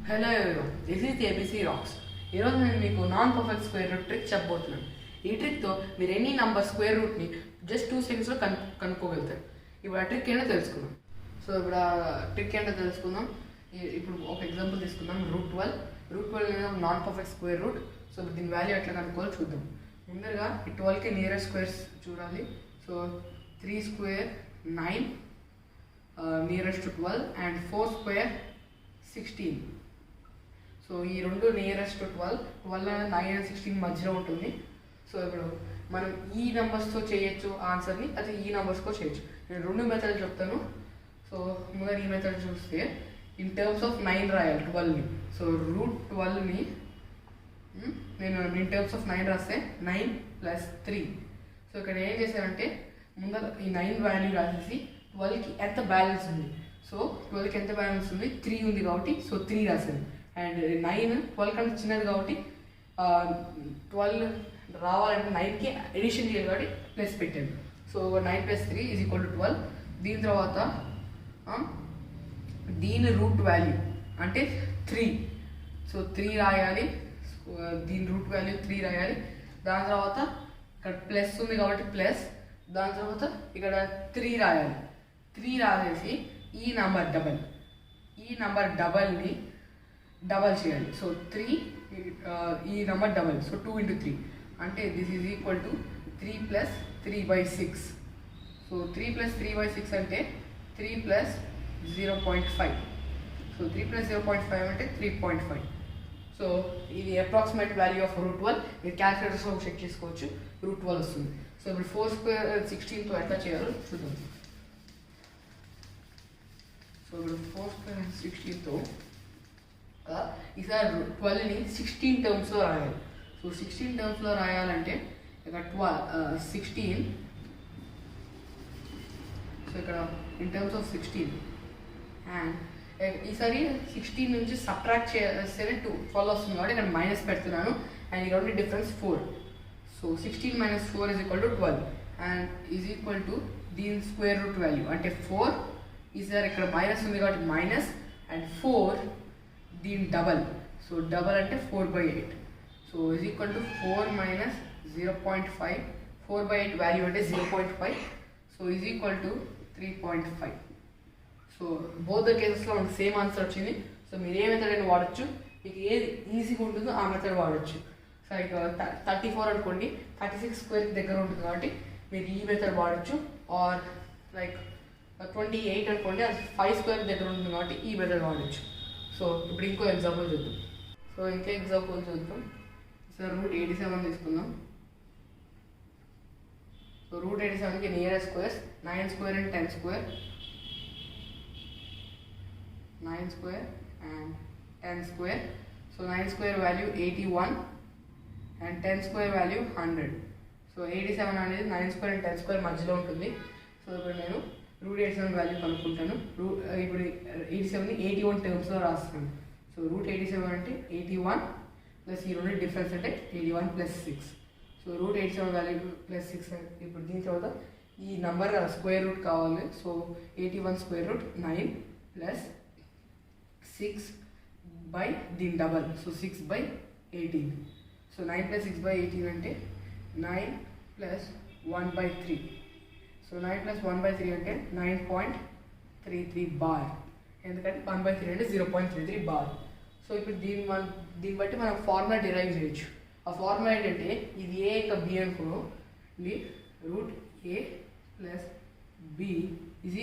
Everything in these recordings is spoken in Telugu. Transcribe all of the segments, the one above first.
Hello everyone, this is ABC rocks. ఈరోజు నేను మీకు non perfect square root trick చెప్పబోతున్నాను. ఈ ట్రిక్తో మీరు ఎనీ నంబర్ స్క్వేర్ రూట్ని జస్ట్ 2 సెకండ్స్లో కనుక్కోగలుగుతారు. ఇప్పుడు ఆ ట్రిక్ ఏంటో తెలుసుకుందాం. సో ఇప్పుడు ఆ ట్రిక్ ఏంటో తెలుసుకుందాం. ఇప్పుడు ఒక ఎగ్జాంపుల్ తీసుకుందాం. రూట్ 12 అనేది non perfect square root. So దీని వాల్యూ ఎట్లా కనుక్కోవాలో చూద్దాం. ముందరగా ఈ 12కి నియరెస్ట్ స్క్వేర్స్ చూడాలి. So 3 square 9 nearest to 12 and 4 square 16. So ఈ రెండు నియరెస్ట్ టు 12 9 అండ్ 16 మధ్యలో ఉంటుంది. సో ఇప్పుడు మనం ఈ నెంబర్స్తో చేయొచ్చు ఆన్సర్ని, అది ఈ నెంబర్స్తో చేయొచ్చు. నేను రెండు మెథడ్లు చెప్తాను. సో ముందర ఈ మెథడ్ చూస్తే ఇన్ టర్మ్స్ ఆఫ్ 9 రాయాలి 12ని. సో రూట్ 12ని నేను ఇన్ టర్మ్స్ ఆఫ్ 9 రాస్తే 9 + 3. సో ఇక్కడ ఏం చేశానంటే ముందర ఈ 9 వాల్యూ రాసేసి 12కి ఎంత బ్యాలెన్స్ ఉంది. సో 12కి ఎంత బ్యాలెన్స్ ఉంది, 3 ఉంది కాబట్టి సో 3 రాశాను. అండ్ 9 12 కంటే చిన్నది కాబట్టి 12 రావాలంటే 9కి ఎడిషన్ చేయాలి కాబట్టి ప్లస్ పెట్టాను. సో 9 + 3 = 12. దీని తర్వాత దీని రూట్ వాల్యూ అంటే 3. సో 3 రాయాలి. దీని రూట్ వాల్యూ 3 రాయాలి. దాని తర్వాత ఇక్కడ ప్లస్ ఉంది కాబట్టి ప్లస్, దాని తర్వాత ఇక్కడ 3 రాయాలి. 3 రాసేసి ఈ నెంబర్ డబల్ని డబల్ చేయాలి. సో 3 ఈ నెంబర్ డబల్. సో 2 × 3 అంటే this is equal to 3 + 3/6. So 3 + 3/6 అంటే 3 + 0.5. సో 3 + 0.5 అంటే 3.5. సో ఇది అప్రాక్సిమేట్ వాల్యూ ఆఫ్ రూట్ 12. మీరు క్యాల్కులేటర్స్లో చెక్ చేసుకోవచ్చు, రూట్ 12 వస్తుంది. సో ఇప్పుడు 4 స్క్వేర్ 16తో ఎట్లా చేయాలో చూద్దాం. సో ఇప్పుడు 4 స్క్వేర్ 16తో ఈసారి 12ని 16 టర్మ్స్లో రాయాలి. సో 16 టర్మ్స్లో రాయాలంటే ఇక్కడ 16. సో ఇక్కడ ఇన్ టర్మ్స్ ఆఫ్ 16 అండ్ ఈసారి 16 నుంచి సబ్ట్రాక్ట్ చేస్తేనే 12 వస్తుంది కాబట్టి ఇక్కడ మైనస్ పెడుతున్నాను. అండ్ ఈ రెండు difference 4. So 16 - 4 = 12 and is equal to దీని స్క్వేర్ రూట్ వాల్యూ అంటే 4. ఈసారి ఇక్కడ మైనస్ ఉంది కాబట్టి మైనస్ అండ్ 4 దీని డబల్. సో డబల్ అంటే 4/8. So is equal to 4 - 0.5. 4/8 value అంటే 0.5. So is equal to 3.5. So both the కేసెస్లో మనకు సేమ్ ఆన్సర్ వచ్చింది. సో మీరు ఏ మెథడ్ అయినా వాడచ్చు, మీకు ఏది ఈజీగా ఉంటుందో ఆ మెథడ్ వాడచ్చు. సో ఇక 34 అనుకోండి, 36 స్క్వేర్కి దగ్గర ఉంటుంది కాబట్టి మీరు ఈ మెథడ్ వాడచ్చు. ఆర్ లైక్ 28 అనుకోండి, అది 5 స్క్వేర్ దగ్గర ఉంటుంది కాబట్టి ఈ మెథడ్ వాడచ్చు. సో ఇప్పుడు ఇంకో ఎగ్జాంపుల్ చూద్దాం. సో ఇంకో ఎగ్జాంపుల్ చూద్దాం. సో రూట్ 87 తీసుకుందాం. సో రూట్ 87కి nearest squares 9 square and 10 square. 9 square and 10 square. So 9 square value 81 and 10 square value 100. So 87 అనేది 9 స్క్వేర్ అండ్ 10 స్క్వేర్ మధ్యలో ఉంటుంది. సో ఇప్పుడు నేను రూట్ 87 వాల్యూ కనుక్కుంటాను. ఇప్పుడు 87ని 81 టర్మ్స్లో రాస్తాను. సో రూట్ 87 అంటే 81 ప్లస్ ఈ రెండు డిఫరెన్స్ అంటే 81 + 6. So root 87 value +6. ఇప్పుడు దీని తర్వాత ఈ నెంబర్ స్క్వేర్ రూట్ కావాలి. సో 81 స్క్వేర్ రూట్ 9 + 6 బై దీని డబల్. సో 6/18. సో 9 + 6/18 అంటే 9 + 1/3. సో 9 + 1/3 అంటే 9.33 బార్. ఎందుకంటే 1/3 అంటే 0.33 బార్. సో ఇప్పుడు దీన్ని బట్టి మనం ఫార్ములా డిరైవ్ చేయొచ్చు. ఆ ఫార్ములా ఏంటంటే ఇది ఏ ఇంకా బి అనుకో, ఇది రూట్ A + B =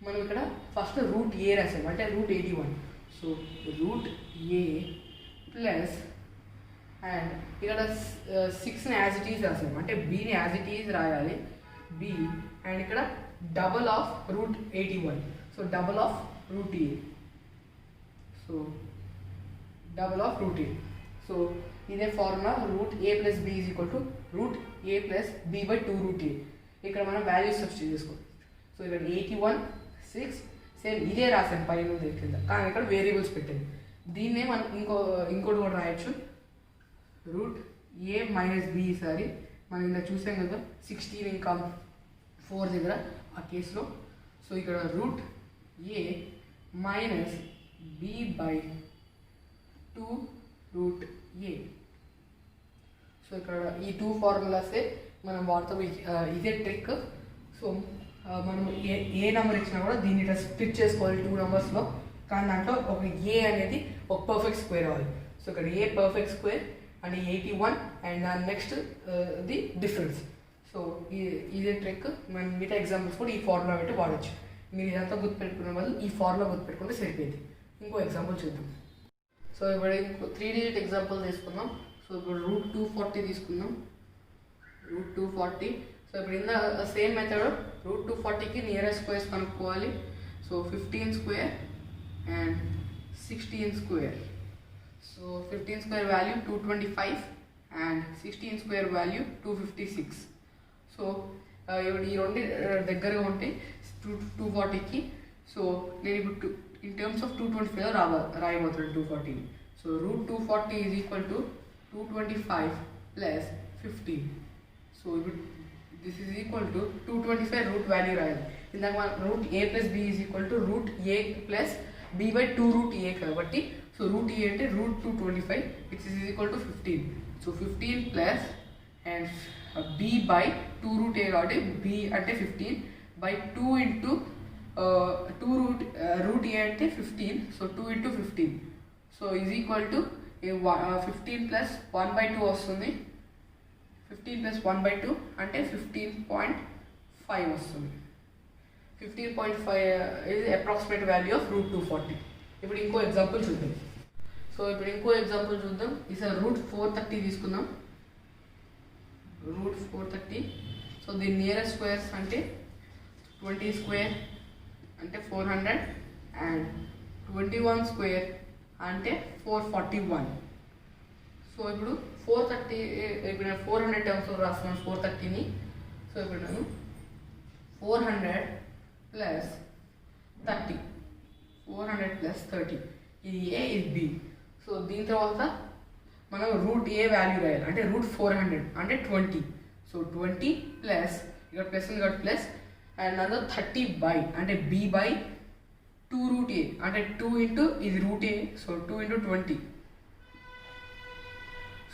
మనం ఇక్కడ ఫస్ట్ రూట్ A రాసాము అంటే root 81. So root A plus and ఇక్కడ 6ని యాజ్ ఇట్ ఈజ్ రాసాము అంటే Bని యాజ్ ఇట్ ఈజ్ రాయాలి. B అండ్ ఇక్కడ double of root 81. So double of root A. So double of root A. So ఇదే formula root A + B = root A + B/2 root A. ఇక్కడ మనం వాల్యూస్ సబ్స్టిట్యూట్ చేసుకోవచ్చు. సో ఇక్కడ 81 6 సేమ్ ఇదే రాశాను పైన కింద, కానీ ఇక్కడ వేరియబుల్స్ పెట్టాను. దీన్నే మనం ఇంకోటి కూడా రాయొచ్చు. Root A - B. ఈసారి మనం ఇలా చూసాం కదా 16 ఇంకా 4 దగ్గర ఆ కేసులో. సో ఇక్కడ route A - B/2 2√a. So ఇక్కడ ఈ 2 ఫార్ములాసే మనం వాడతాం. ఇదే ట్రిక్. సో మనం ఏ నెంబర్ ఇచ్చినా కూడా దీన్ని ఇట్లా స్ప్లిట్ చేసుకోవాలి 2 నెంబర్స్లో. కానీ దాంట్లో ఒక ఏ అనేది ఒక పర్ఫెక్ట్ స్క్వేర్ అవ్వాలి. సో ఇక్కడ a perfect square and 81 and దాని నెక్స్ట్ ది డిఫరెన్స్. సో ఇదే ట్రిక్. మనం మిగతా ఎగ్జాంపుల్స్ కూడా ఈ ఫార్ములా పెట్టి వాడచ్చు. మీరు ఇదంతా గుర్తుపెట్టుకునే బదులు ఈ ఫార్ములా గుర్తుపెట్టుకుంటే సరిపోయింది. ఇంకో ఎగ్జాంపుల్ చూద్దాం. సో ఇప్పుడు 3 డిజిట్ ఎగ్జాంపుల్ తీసుకుందాం. సో ఇప్పుడు √240 తీసుకుందాం. √240. సో ఇప్పుడు ఇందా సేమ్ మెథడ్ √240కి నియరెస్ట్ స్క్వేర్స్ కనుక్కోవాలి. So 15 square and 16 square. So 15 square value 225 and 16 square value 256. So ఇప్పుడు ఈ రెండు దగ్గరగా ఉంటాయి 240కి. సో నేను ఇప్పుడు ఇన్ టర్మ్స్ ఆఫ్ 225 రాయబోతున్నాను 240ని. So √240 is equal to 225 plus 15. So ఇప్పుడు this is equal to 225 root value రాయాలి. ఇందాక మనం √a plus b is equal to √a plus b by 2√a కాబట్టి సో √a అంటే √225 which is equal to 15. So 15 plus and b by 2√a కాబట్టి b అంటే 15 బై 2 ఇంటూ √a అంటే 15. So 2 into 15. So is equal to 15 plus 1/2 వస్తుంది. 15 ప్లస్ 1/2 అంటే 15.5 వస్తుంది. 15.5 is approximate value of √240. ఇప్పుడు ఇంకో ఎగ్జాంపుల్ చూద్దాం. సో ఇప్పుడు ఇంకో ఎగ్జాంపుల్ చూద్దాం. ఈసారి √430 తీసుకుందాం. √430. సో దీని నియరెస్ట్ స్క్వేర్స్ అంటే 20 స్క్వేర్ అంటే 400 అండ్ 21 స్క్వేర్ అంటే 441. సో ఇప్పుడు 430 ఇప్పుడు నేను 400 టర్మ్స్లో రాస్తున్నాను 430ని. సో ఇప్పుడు నేను 400 ప్లస్ 30 400 ప్లస్ 30 ఇది ఏ ఇది బి. సో దీని తర్వాత మనం √a వాల్యూ రాయాలి అంటే √400 అంటే 20. సో 20 ప్లస్ ఇక్కడ ప్లస్ ఇక్కడ ప్లస్ అండ్ అందులో 30 బై అంటే b బై 2√a అంటే 2 ఇంటూ ఇది √a. So 2 into 20.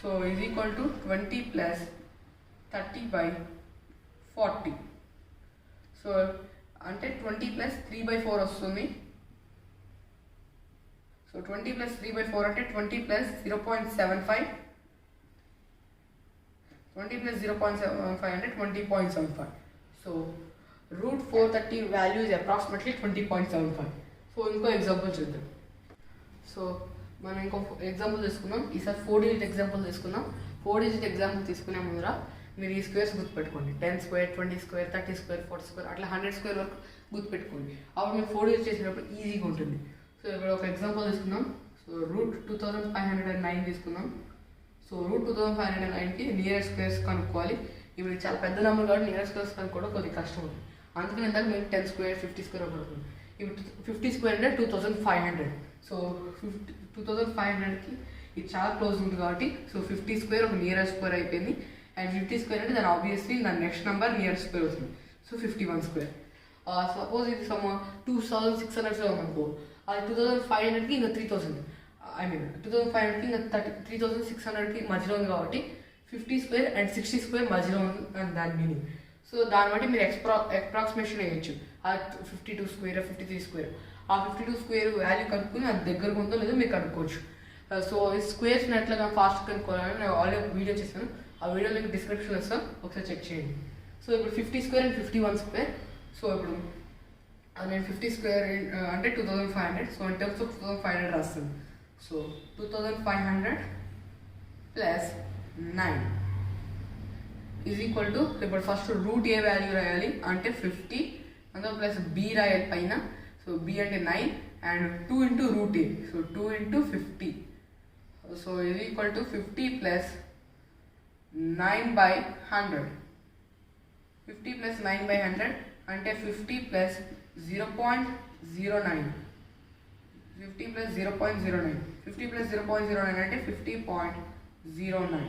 So is equal to 20 plus 30 by 40. So అంటే 20 ప్లస్ 3/4 వస్తుంది. సో 20 ప్లస్ 3/4 అంటే 20 ప్లస్ 0.75. 20 ప్లస్ 0.75 అంటే 20.75. So √430 value is approximately 20.75. So ఇంకో ఎగ్జాంపుల్ చూద్దాం. సో మనం ఇంకో ఎగ్జాంపుల్ తీసుకుందాం. ఈసారి 4 డిజిట్ ఎగ్జాంపుల్ తీసుకుందాం. 4 డిజిట్ ఎగ్జాంపుల్ తీసుకునే ముందర మీరు ఈ స్క్వేర్స్ గుర్తుపెట్టుకోండి. 10 స్క్వేర్ 20 స్క్వేర్ 30 స్క్వేర్ 40 స్క్వేర్ అట్లా 100 స్క్వేర్ వరకు గుర్తుపెట్టుకోండి. అప్పుడు మీరు 4 డిజిట్ చేసినప్పుడు ఈజీగా ఉంటుంది. సో ఇప్పుడు ఒక ఎగ్జాంపుల్ తీసుకుందాం. సో √2509 తీసుకుందాం. సో √2509కి నియరెస్ట్ స్క్వేర్స్ కనుక్కోవాలి. ఇవి చాలా పెద్ద నెంబర్ కాబట్టి నియరెస్ట్ స్క్వేర్స్ కనుక్కోవడం కొద్దిగా కష్టం ఉంది. అందుకని ఇందాక నేను 10 స్క్వేర్ 50 స్క్వేర్ పడుతుంది. ఇప్పుడు 50 స్క్వేర్ అంటే 2500. సో 2500కి ఇది చాలా క్లోజ్ ఉంది కాబట్టి సో 50 స్క్వేర్ ఒక నియరెస్ట్ స్క్వేర్ అయిపోయింది. అండ్ 50 స్క్వేర్ అంటే దాని ఆబ్వియస్లీ దాని నెక్స్ట్ నెంబర్ నియరెస్ట్ స్క్వేర్ అవుతుంది. So 51 square. సపోజ్ ఇది సమ్ 2600 అనుకో, అది 2500కి ఇంకా 3000 2500కి ఇంకా 3600కి మధ్యలో ఉంది కాబట్టి 50 స్క్వేర్ అండ్ 60 స్క్వేర్ మధ్యలో ఉంది అండ్ దాని మీనింగ్. సో దాన్ని బట్టి మీరు అప్రాక్సిమేషన్ వేయచ్చు. ఆ 52 స్క్వేర్ 53 స్క్వేర్ ఆ 52 స్క్వేర్ వాల్యూ కనుక్కొని అది దగ్గరకు ఉందో లేదో మీరు కనుక్కోవచ్చు. సో ఈ స్క్వేర్స్ని ఎట్లా ఫాస్ట్ కనుక్కోవాలని నేను ఆల్రెడీ వీడియో చేశాను. ఆ వీడియో లింక్ డిస్క్రిప్షన్లో ఇస్తాను, ఒకసారి చెక్ చేయండి. సో ఇప్పుడు 50 స్క్వేర్ అండ్ 51 స్క్వేర్. సో ఇప్పుడు నేను 50 స్క్వేర్ అంటే 2500. సో ఇన్ టర్మ్స్ ఆఫ్ 2500 రాస్తాను. So 2500 plus 9 is equal to ఇప్పుడు ఫస్ట్ √a వాల్యూ రాయాలి అంటే 50 అందులో ప్లస్ b రాయాలి పైన. సో b అంటే 9 and 2 into √a. So 2 into 50. So is equal to 50 plus 9/100. 50 plus 9/100 అంటే 50 ప్లస్ 0.09. 50 ప్లస్ 0.09. 50 ప్లస్ 0.09 అంటే 50.09.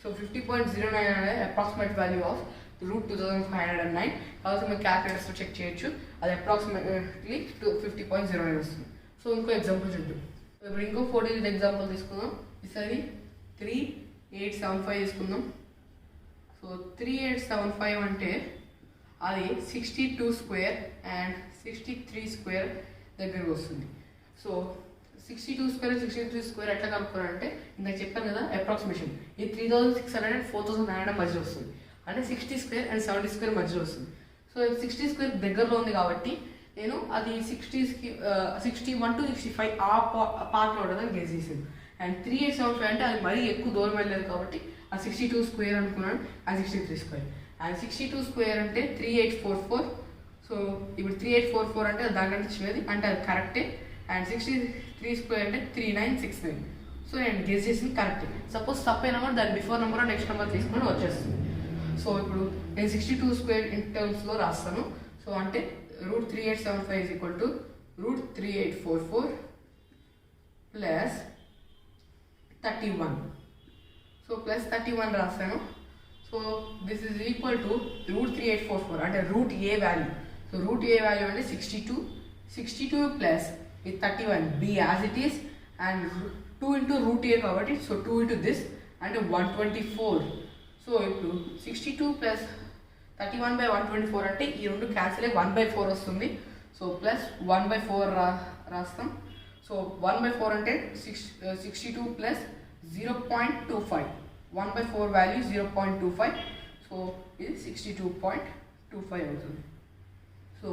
సో 50.09 అనేది అప్రాక్సిమేట్ వాల్యూ ఆఫ్ √2509. కాబట్టి మీరు క్యాల్కులేటర్స్తో చెక్ చేయొచ్చు. అది అప్రాక్సిమేట్లీ 50.09 వస్తుంది. సో ఇంకో ఎగ్జాంపుల్ చూద్దాం. సో ఇప్పుడు ఇంకో 4 డిజిట్ ఎగ్జాంపుల్ తీసుకుందాం. ఈసారి 3875 తీసుకుందాం. సో 3875 అంటే అది 62 స్క్వేర్ అండ్ 63 స్క్వేర్ దగ్గరకు వస్తుంది. సో 62 స్క్వేర్ 63 స్క్వేర్ ఎట్లా కనుక్కోవాలంటే ఇందాక చెప్పాను కదా అప్రాక్సిమేషన్. ఈ 3600 4900 మధ్యలో వస్తుంది, అంటే 60 స్క్వేర్ అండ్ 70 స్క్వేర్ మధ్యలో వస్తుంది. సో 60 స్క్వేర్ దగ్గరలో ఉంది కాబట్టి నేను అది 61 to 65 ఆ పార్ట్లో ఉండదని గెస్ చేసాను. అండ్ 3875 అంటే అది మరీ ఎక్కువ దూరం వెళ్ళలేదు కాబట్టి ఆ 62 స్క్వేర్ అనుకున్నాను, అది 63 స్క్వేర్. అండ్ 62 స్క్వేర్ అంటే 3844. సో ఇప్పుడు 3844 అంటే దానికంటే చిన్నది, అంటే అది కరెక్టే. అండ్ 63 స్క్వేర్ అంటే 3969. సో నేను గెస్ చేసింది కరెక్టే. సపోజ్ తప్పైనా కూడా దాని బిఫోర్ నెంబర్ నెక్స్ట్ నెంబర్ తీసుకొని వచ్చేస్తుంది. సో ఇప్పుడు నేను 62 స్క్వేర్ ఇన్ టర్మ్స్లో రాస్తాను. సో అంటే √3875 is equal to √3844 plus 31. So plus 31 రాస్తాను. So this is equal to √3844 అంటే root A value. So root A value అంటే 62 ప్లస్ ఈ 31 B as it is and 2 into root A కాబట్టి సో 2 ఇంటూ దిస్ అంటే 124. సో ఇప్పుడు 62 ప్లస్ 31/124 అంటే ఈ రెండు క్యాన్సిల్ అయ్యి 1/4 వస్తుంది. సో ప్లస్ 1/4 రాస్తాం. సో 1/4 అంటే 62 ప్లస్ 0.25, 1/4 వాల్యూ 0.25. సో ఇది 62.25 అవుతుంది. So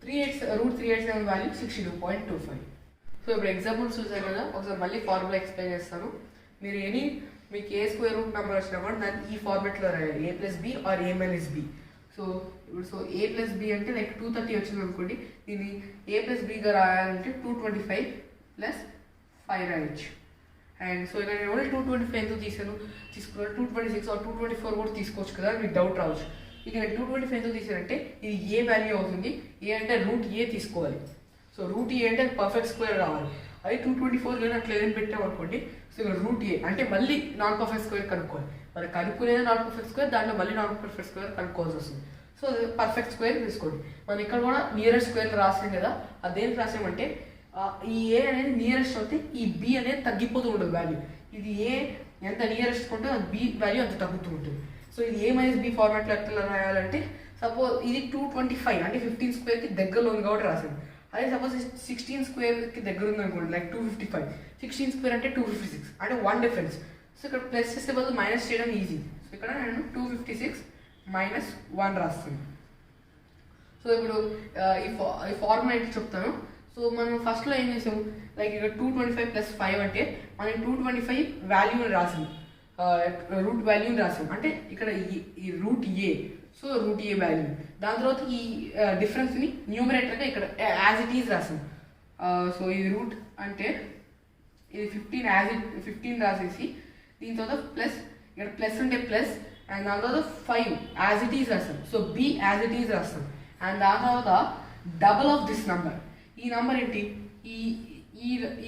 √387 value 62.25. సో ఇప్పుడు ఎగ్జాంపుల్స్ చూసారు కదా, ఒకసారి మళ్ళీ ఫార్ములా ఎక్స్ప్లెయిన్ చేస్తాను. మీరు మీకు ఏ స్క్వేర్ రూట్ నెంబర్ వచ్చినా కూడా దాన్ని ఈ ఫార్మెట్లో రాయాలి, a + b or a - b. So a + b అంటే లైక్ 230 వచ్చింది అనుకోండి, దీన్ని a + bగా రాయాలంటే 225 + 5 రాయొచ్చు. అండ్ సో ఇక్కడ నేను ఓన్లీ 225 ఎందుకు తీసుకున్నాను 226 ఆర్ 224 కూడా తీసుకోవచ్చు కదా, మీకు డౌట్ రావచ్చు. ఇక నేను 225 ఎందుకు తీసానంటే ఇది ఏ వాల్యూ అవుతుంది, ఏ అంటే రూట్ ఏ తీసుకోవాలి. సో రూట్ ఏ అంటే పర్ఫెక్ట్ స్క్వేర్ రావాలి. అది 224 కానీ అట్లా ఏదైనా పెట్టామనుకోండి. సో ఇక్కడ రూట్ ఏ అంటే మళ్ళీ నాన్ పర్ఫెక్ట్ స్క్వేర్ కనుక్కోవాలి. మరి కనుక్కునేది నాన్ పర్ఫెక్ట్ స్క్వేర్, దాంట్లో మళ్ళీ నాన్ పర్ఫెక్ట్ స్క్వేర్ కనుక్కోవాల్సి వస్తుంది. సో పర్ఫెక్ట్ స్క్వేర్ తీసుకోండి. మనం ఇక్కడ కూడా నియరెస్ట్ స్క్వేర్ రాసాం కదా, అదేంటి రాసామంటే ఈ ఏ అనేది నియరెస్ట్ అవుతే ఈ బి అనేది తగ్గిపోతూ ఉంటుంది వాల్యూ. ఇది ఏ ఎంత నియరెస్ట్ ఉంటుందో అది బి వాల్యూ అంత తగ్గుతూ ఉంటుంది. సో ఇది a - b ఫార్మాట్లో ఎట్లా రాయాలంటే సపోజ్ ఇది 225 అంటే 15 స్క్వేర్కి దగ్గరలో ఉంది కాబట్టి రాసాను. అదే సపోజ్ 16 స్క్వేర్కి దగ్గర ఉంది అనుకోండి, లైక్ 255. 16 స్క్వేర్ అంటే 256 అంటే 1 డిఫరెన్స్. సో ఇక్కడ ప్లస్ చేసే బదులు మైనస్ చేయడం ఈజీ. సో ఇక్కడ నేను 256 - 1 రాస్తాను. సో ఇప్పుడు ఈ ఫార్ములా ఏంటి చెప్తాను. సో మనం ఫస్ట్లో ఏం చేసాము, లైక్ ఇక్కడ 225 + 5 అంటే మనం 225 వాల్యూని రాసాము, రూట్ వాల్యూని రాసాం. అంటే ఇక్కడ ఈ route A, so root A value. దాని తర్వాత ఈ డిఫరెన్స్ని న్యూమరేటర్గా ఇక్కడ యాజ్ ఇట్ ఈజ్ రాసాం. సో ఇది రూట్ అంటే ఇది 15 రాసేసి దీని తర్వాత ప్లస్ ఇక్కడ ప్లస్ అంటే ప్లస్ అండ్ దాని తర్వాత 5 యాజ్ ఇట్ ఈజ్ రాస్తాం. So B as it is రాస్తాం. అండ్ దాని తర్వాత డబల్ ఆఫ్ దిస్ నంబర్. ఈ నంబర్ ఏంటి,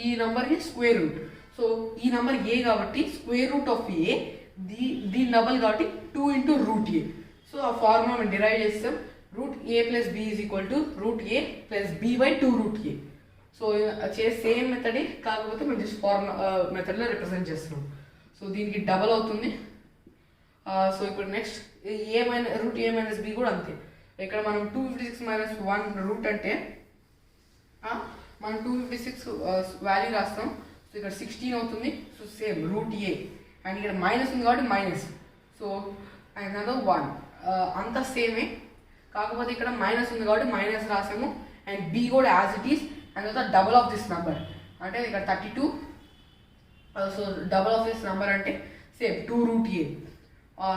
ఈ నంబర్కి స్క్వేర్ రూట్. సో ఈ నంబర్ ఏ కాబట్టి స్క్వేర్ రూట్ ఆఫ్ ఏ, దీని డబల్ కాబట్టి 2 ఇంటూ రూట్ ఏ. సో ఆ ఫార్ములా మనం డిరైవ్ చేస్తాం. √a + b = √a + b/2 √a. So same మెథడే, కాకపోతే మనం జస్ట్ ఫార్ములా మెథడ్లో రిప్రజెంట్ చేస్తున్నాం. సో దీనికి డబల్ అవుతుంది. సో ఇప్పుడు నెక్స్ట్ √a - b కూడా అంతే. ఇక్కడ మనం 256 - 1 రూట్ అంటే మనం 256 వాల్యూ రాస్తాం. సో ఇక్కడ 16 అవుతుంది. So same root A and ఇక్కడ మైనస్ ఉంది కాబట్టి మైనస్. సో అండ్ 1 అంతా సేమే, కాకపోతే ఇక్కడ మైనస్ ఉంది కాబట్టి మైనస్ రాసాము. అండ్ బి కూడా యాజ్ ఇట్ ఈస్. అండ్ తర్వాత డబల్ ఆఫ్ దిస్ నెంబర్ అంటే ఇక్కడ 32. So double of this number అంటే సేమ్ 2 √a.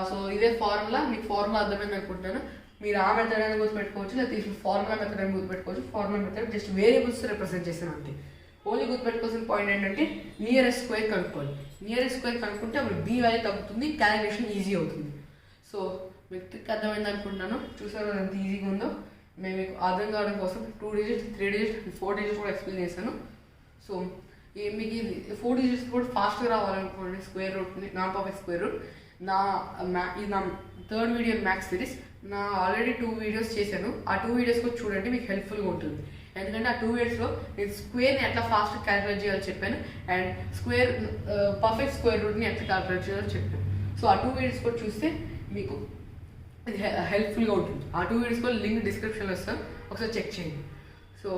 సో ఇదే ఫార్ములా. మీకు ఫార్ములా అర్థమైంది అనుకుంటున్నాను. మీరు ఆ మెథడ్ అని గుర్తుపెట్టుకోవచ్చు, లేకపోతే ఫార్ములా మెథడ్ అని గుర్తుపెట్టుకోవచ్చు. Formula method just variables represent చేస్తాను అంతే. ఓన్లీ గుర్తుపెట్టుకోవాల్సిన పాయింట్ ఏంటంటే నియరెస్ట్ స్క్వేర్ కనుక్కోవాలి. నియరెస్ట్ స్క్వేర్ కనుక్కుంటే అప్పుడు బి వాల్యూ తగ్గుతుంది, క్యాలిక్యులేషన్ ఈజీ అవుతుంది. సో మీకు ట్రిక్ అర్థమైంది అనుకుంటున్నాను. చూసారు ఎంత ఈజీగా ఉందో. మేము మీకు అర్థం కావడం కోసం 2 డిజిట్స్ 3 డిజిట్స్ 4 డిజిట్స్ కూడా ఎక్స్ప్లెయిన్ చేశాను. సో మీకు ఇది 4 డిజిట్స్ కూడా ఫాస్ట్గా రావాలనుకోండి, స్క్వేర్ రూట్ని నాన్ పర్ఫెక్ట్ స్క్వేర్ రూట్. ఇది నా 3rd వీడియో మ్యాథ్స్ సిరీస్. నా ఆల్రెడీ 2 వీడియోస్ చేశాను. ఆ 2 వీడియోస్ కూడా చూడండి, మీకు హెల్ప్ఫుల్గా ఉంటుంది. ఎందుకంటే ఆ 2 వీడియోస్లో నేను స్క్వేర్ని ఎట్లా ఫాస్ట్ క్యాలిక్యులేట్ చేయాలో చెప్పాను అండ్ స్క్వేర్ పర్ఫెక్ట్ స్క్వేర్ రూట్ని ఎట్లా క్యాలిక్యులేట్ చేయాలో చెప్పాను. సో ఆ 2 వీడియోస్ కూడా చూస్తే మీకు ఇది హెల్ప్ఫుల్గా ఉంటుంది. ఆ 2 వీడియోస్ కూడా లింక్ డిస్క్రిప్షన్లో ఇస్తాను, ఒకసారి చెక్ చేయండి. సో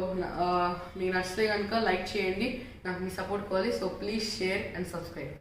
మీకు నచ్చితే కనుక లైక్ చేయండి, నాకు మీ సపోర్ట్ కావాలి. So please share and subscribe.